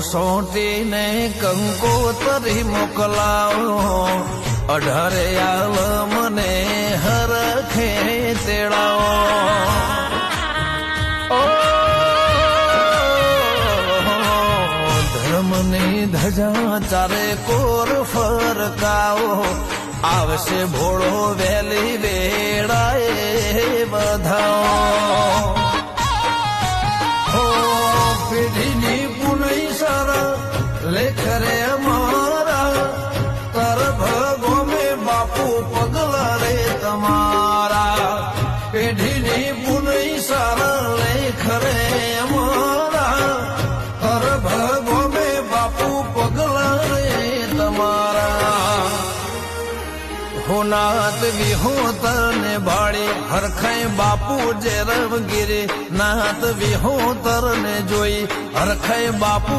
સોંટીને કંકોતરી મોકલાવો 18 આવ મને હરખે તેડાવો ધર્મની ધજા ચારે કોર ફરકાવો આવશે ભોળો વહેલી વેળાએ બધાઓ પેઢીની પુનઈ સારા લેખ રે અમારા તરફ ગોમે બાપુ પગલા રે તમારા પેઢીની પુનઈ સારા લેખ રે અમારા તરફ ગોમે બાપુ પગલા રે તમારા નાત વિહોતર ને ભાળી હરખાઈ બાપુ જે રવગીરે નાત વિહોતર ને જોઈ હરખાઈ બાપુ